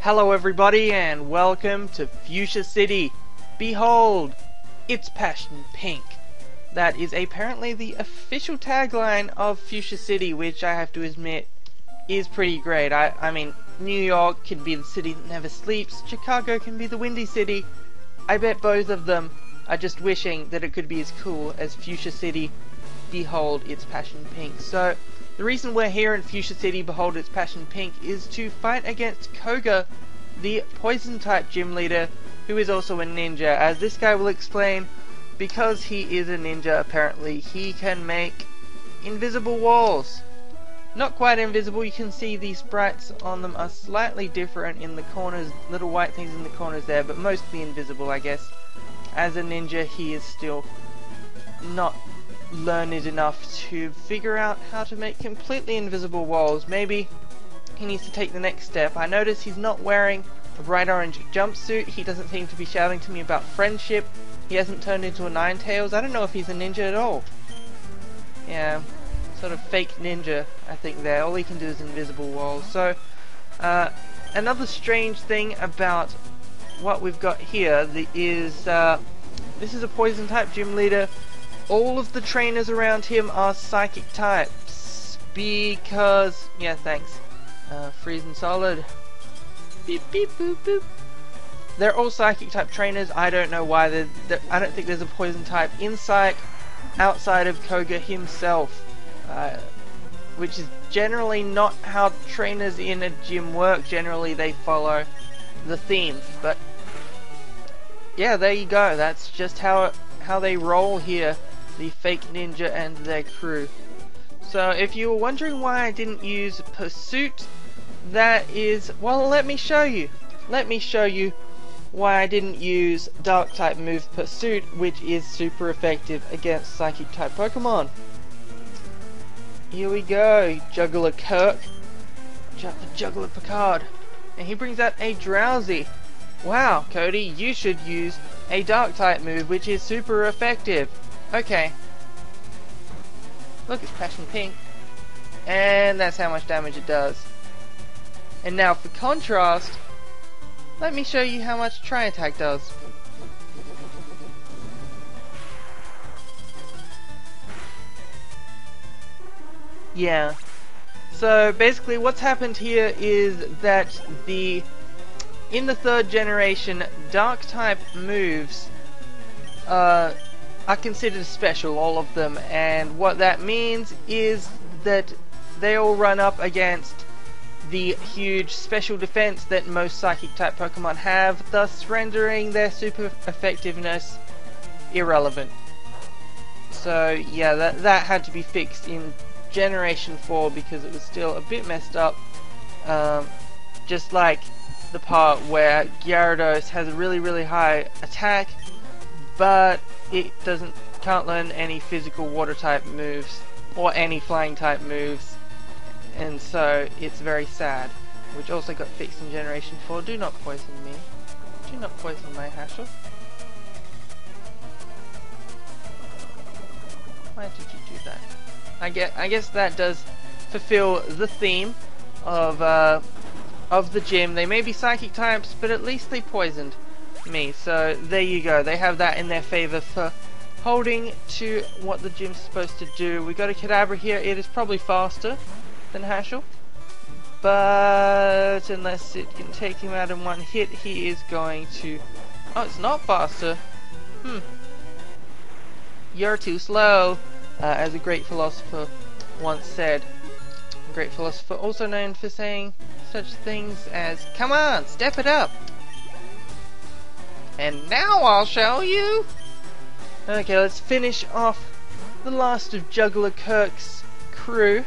Hello everybody and welcome to Fuchsia City. Behold, it's passion pink. That is apparently the official tagline of Fuchsia City, which I have to admit is pretty great. I mean, New York can be the city that never sleeps, Chicago can be the windy city. I bet both of them are just wishing that it could be as cool as Fuchsia City. Behold, it's passion pink. So, the reason we're here in Fuchsia City, behold its passion pink, is to fight against Koga, the poison type gym leader, who is also a ninja. As this guy will explain, because he is a ninja, apparently he can make invisible walls. Not quite invisible, you can see the sprites on them are slightly different in the corners, little white things in the corners there, but mostly invisible, I guess. As a ninja, he is still not learned enough to figure out how to make completely invisible walls. Maybe he needs to take the next step. I notice he's not wearing a bright orange jumpsuit. He doesn't seem to be shouting to me about friendship. He hasn't turned into a Ninetales. I don't know if he's a ninja at all. Yeah, sort of fake ninja, I think there. All he can do is invisible walls. So, another strange thing about what we've got here is this is a poison type gym leader. All of the trainers around him are psychic types because, yeah, thanks. Freeze and solid. Beep beep boop boop. They're all psychic type trainers. I don't know why I don't think there's a poison type in psych outside of Koga himself, which is generally not how trainers in a gym work. Generally, they follow the theme. But yeah, there you go. That's just how they roll here. The fake ninja and their crew. So if you were wondering why I didn't use Pursuit, that is, well, let me show you. Let me show you why I didn't use Dark type move Pursuit, which is super effective against Psychic type Pokemon. Here we go, Juggler Kirk, the Juggler Picard, and he brings out a Drowsy. Wow, Cody, you should use a Dark type move, which is super effective. Okay. Look, it's passion pink. And that's how much damage it does. And now for contrast, let me show you how much Tri-Attack does. Yeah. So basically what's happened here is that in the third generation, Dark type moves are considered special, all of them, and what that means is that they all run up against the huge special defense that most Psychic type Pokemon have, thus rendering their super effectiveness irrelevant. So yeah, that had to be fixed in Generation 4 because it was still a bit messed up, just like the part where Gyarados has a really high attack, but it can't learn any physical water type moves or any flying type moves, and so it's very sad, which also got fixed in Generation 4. Do not poison me. Do not poison my Hashel. Why did you do that? I guess that does fulfill the theme of the gym. They may be psychic types, but at least they poisoned me, so there you go. They have that in their favor for holding to what the gym's supposed to do. We got a Kadabra here. It is probably faster than Hashel, but unless it can take him out in one hit, he is going to... Oh, it's not faster. You're too slow, as a great philosopher once said. A great philosopher also known for saying such things as, "Come on, step it up. And now I'll show you." Okay, let's finish off the last of Juggler Kirk's crew,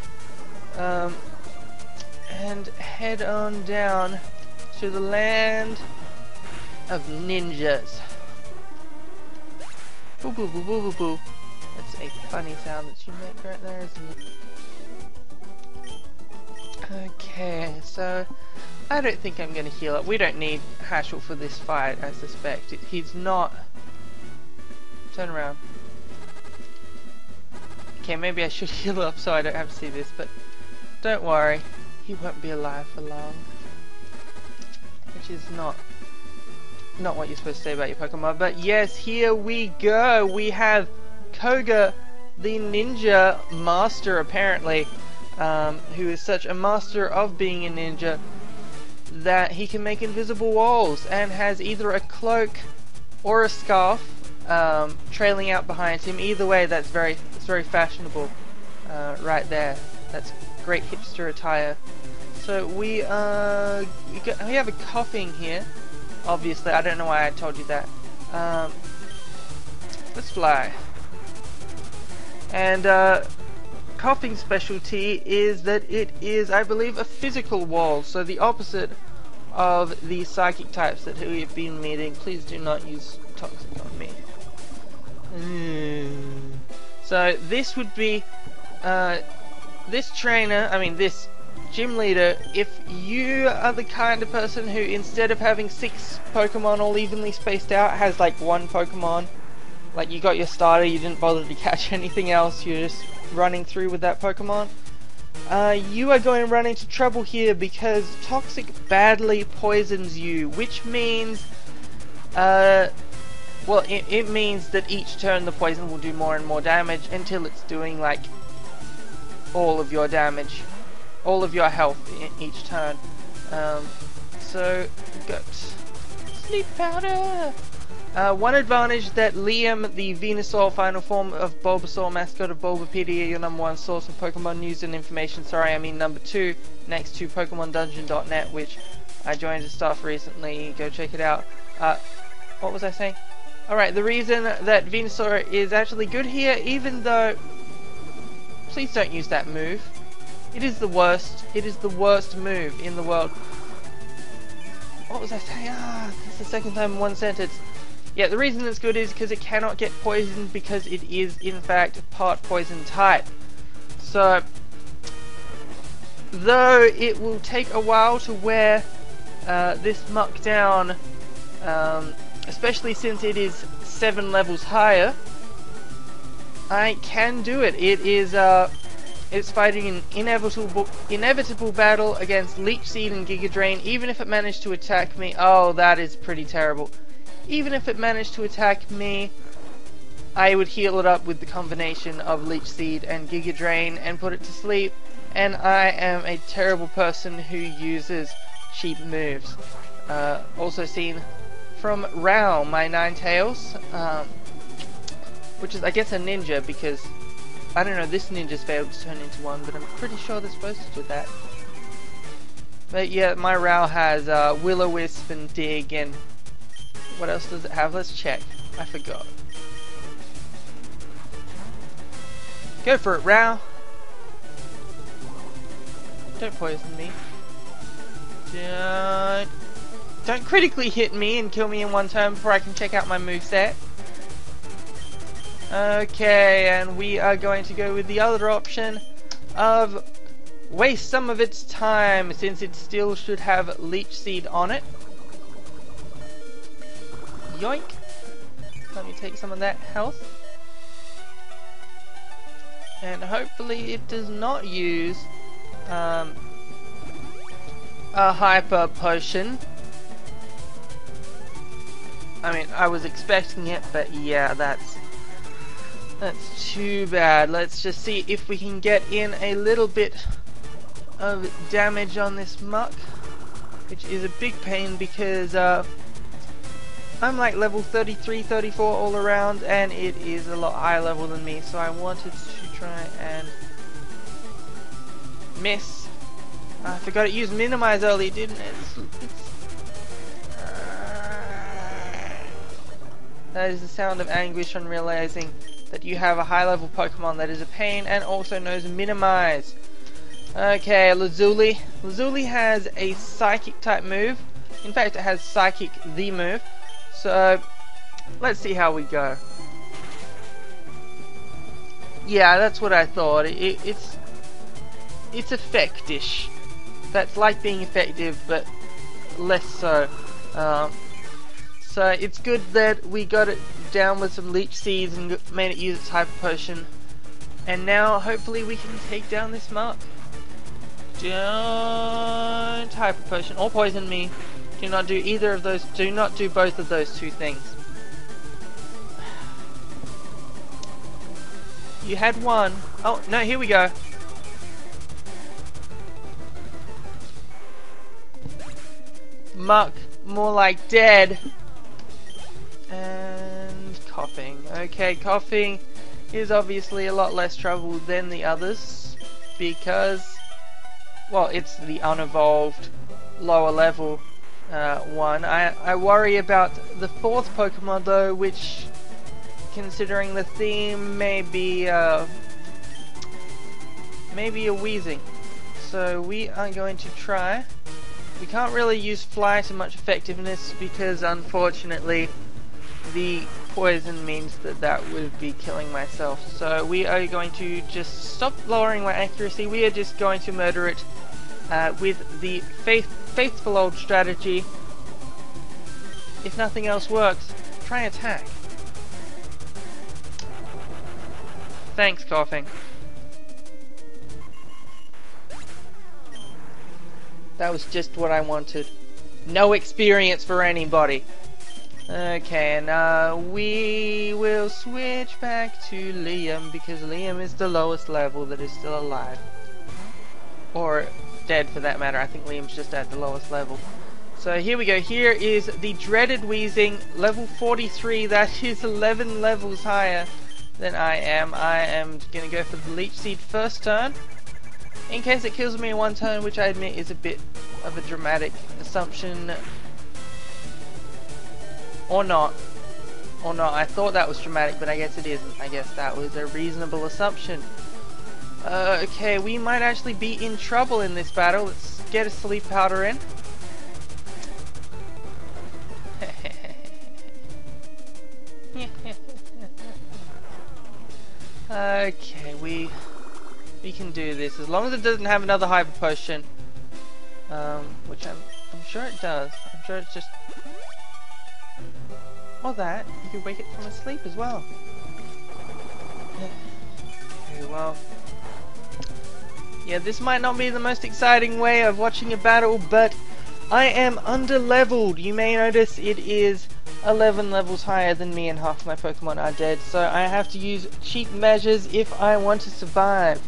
and head on down to the land of ninjas. Boo boo boo boo boo boo. That's a funny sound that you make right there, isn't it? Okay, so I don't think I'm going to heal up. We don't need Hashel for this fight, I suspect. He's not... Turn around. Okay, maybe I should heal up so I don't have to see this, but don't worry. He won't be alive for long. which is not what you're supposed to say about your Pokemon. But yes, here we go. We have Koga, the ninja master, apparently, who is such a master of being a ninja that he can make invisible walls and has either a cloak or a scarf trailing out behind him. Either way, it's very fashionable right there. That's great hipster attire. So we have a coughing here. Obviously, I don't know why I told you that. Let's fly. And coughing specialty is that it is, I believe, a physical wall. So the opposite of the psychic types that we have been meeting. Please do not use toxic on me. So this would be this gym leader, if you are the kind of person who, instead of having 6 Pokemon all evenly spaced out, has like 1 Pokemon, like you got your starter, you didn't bother to catch anything else, you're just running through with that Pokemon, you are going to run into trouble here because Toxic badly poisons you, which means, well, it means that each turn the poison will do more and more damage until it's doing like all of your damage, all of your health in each turn. So we've got sleep powder. One advantage that Liam, the Venusaur final form of Bulbasaur, mascot of Bulbapedia, your #1 source of Pokemon news and information, sorry I mean #2, next to PokemonDungeon.net, which I joined as staff recently, go check it out. What was I saying? Alright, the reason that Venusaur is actually good here, even though, please don't use that move. It is the worst. It is the worst move in the world. What was I saying? That's the second time in one sentence. Yeah, the reason it's good is because it cannot get poisoned because it is, in fact, part poison type. So, though it will take a while to wear this muck down, especially since it is 7 levels higher, I can do it. It is, it's fighting an inevitable battle against Leech Seed and Giga Drain, even if it managed to attack me. Oh, that is pretty terrible. Even if it managed to attack me, I would heal it up with the combination of Leech Seed and Giga Drain and put it to sleep, and I am a terrible person who uses cheap moves. Also seen from Rao, my Ninetales, which is, I guess, a ninja, because I don't know, this ninja's failed to turn into one, but I'm pretty sure they're supposed to do that. But yeah, my Rao has Will-O-Wisp and Dig, and what else does it have? Let's check. I forgot. Go for it, Rao. Don't poison me. Don't critically hit me and kill me in one turn before I can check out my moveset. Okay, and we are going to go with the other option of waste some of its time, since it still should have Leech Seed on it. Yoink! Let me take some of that health. And hopefully it does not use a Hyper Potion. I mean, I was expecting it, but yeah, that's too bad. Let's just see if we can get in a little bit of damage on this muck, which is a big pain because I'm like level 33, 34 all around, and it is a lot higher level than me, so I wanted to try and miss. I forgot it used Minimize early, didn't it? That is the sound of anguish on realizing that you have a high level Pokemon that is a pain and also knows Minimize. Okay, Lazuli. Lazuli has a Psychic type move. In fact, it has Psychic the move. So, let's see how we go. Yeah, that's what I thought. It's effectish. That's like being effective, but less so. So it's good that we got it down with some Leech Seeds and made it use its Hyper Potion. And now, hopefully, we can take down this mark. Don't Hyper Potion or poison me. Do not do either of those. Do not do both of those two things. You had one. Oh, no, here we go. Muck, more like dead. And coughing. Okay, coughing is obviously a lot less trouble than the others because, well, it's the unevolved lower level one. I worry about the fourth Pokemon though, which, considering the theme, may be a wheezing. So we are going to try. We can't really use fly to much effectiveness because unfortunately the poison means that would be killing myself. So we are going to just stop lowering my accuracy. We are just going to murder it with the faithful old strategy. If nothing else works, try attack. Thanks, coughing. That was just what I wanted. No experience for anybody. Okay, and we will switch back to Liam because Liam is the lowest level that is still alive. Or dead for that matter. I think Liam's just at the lowest level. So here we go. Here is the dreaded wheezing, level 43. That is 11 levels higher than I am. I am going to go for the Leech Seed first turn, in case it kills me in one turn, which I admit is a bit of a dramatic assumption. Or not. Or not. I thought that was dramatic, but I guess it isn't. I guess that was a reasonable assumption. Okay, we might actually be in trouble in this battle. Let's get a sleep powder in. Okay, we can do this as long as it doesn't have another hyper potion, which I'm sure it does. I'm sure it's just, or that you can wake it from a sleep as well. Okay, well, yeah, this might not be the most exciting way of watching a battle, but I am underleveled. You may notice it is 11 levels higher than me and half my Pokemon are dead, so I have to use cheap measures if I want to survive,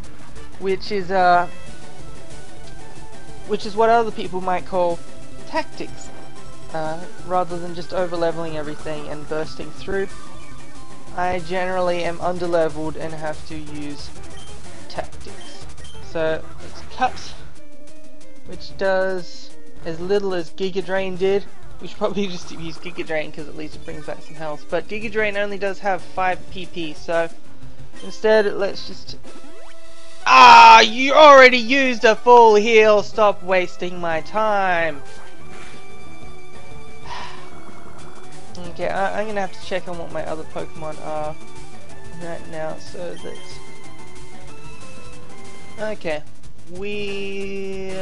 which is what other people might call tactics, rather than just over-leveling everything and bursting through. I generally am underleveled and have to use tactics. So it's cut, which does as little as Giga Drain did. We should probably just use Giga Drain because at least it brings back some health. But Giga Drain only does have 5 PP, so instead let's just... Ah! You already used a full heal! Stop wasting my time! Okay, I'm gonna have to check on what my other Pokemon are right now, so that... Okay. We...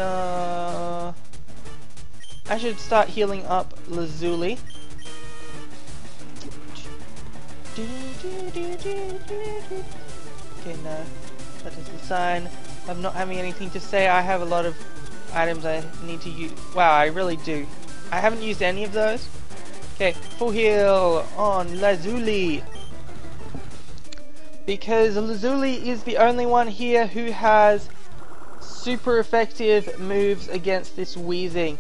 I should start healing up Lazuli. Okay, no. That is a sign of not having anything to say. I have a lot of items I need to use. Wow, I really do. I haven't used any of those. Okay, full heal on Lazuli. Because Lazuli is the only one here who has super effective moves against this wheezing.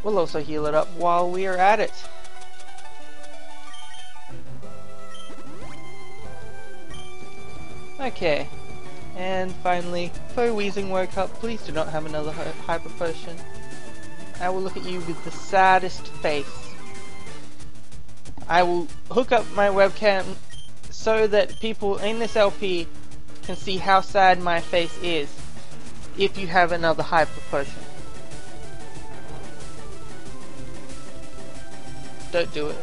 We'll also heal it up while we are at it. Okay, and finally, before Wheezing woke up, please do not have another hyper potion. I will look at you with the saddest face. I will hook up my webcam so that people in this LP can see how sad my face is if you have another hyper potion. Don't do it.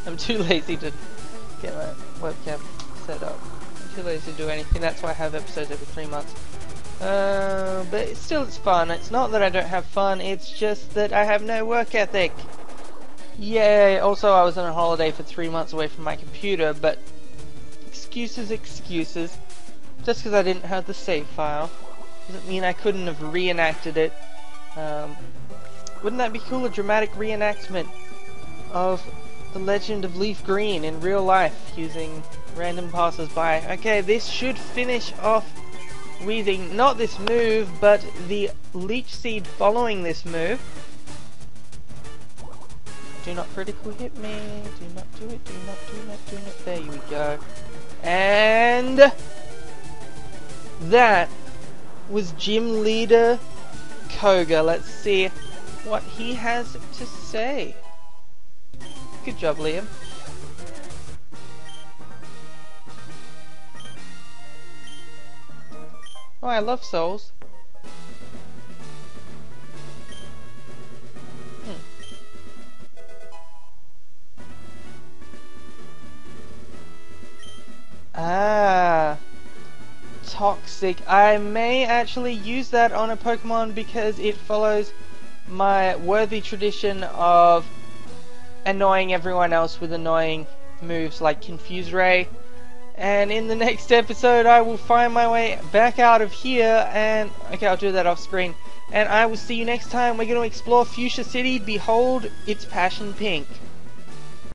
I'm too lazy to get my webcam set up. I'm too lazy to do anything. That's why I have episodes every 3 months. But still, it's fun. It's not that I don't have fun, it's just that I have no work ethic. Yay! Also, I was on a holiday for 3 months away from my computer, but excuses. Just because I didn't have the save file doesn't mean I couldn't have reenacted it Wouldn't that be cool? A dramatic reenactment of the legend of Leaf Green in real life using random passers-by. Okay, this should finish off Weezing. Not this move, but the Leech Seed following this move. Do not critical hit me. Do not do it. Do not, do not, do not. There we go. And that was Gym Leader Koga. Let's see what he has to say. Good job, Liam. Oh, I love souls. Ah, toxic. I may actually use that on a Pokemon because it follows my worthy tradition of annoying everyone else with annoying moves like Confuse Ray. And in the next episode I will find my way back out of here and... okay, I'll do that off screen. And I will see you next time. We're going to explore Fuchsia City. Behold its passion pink.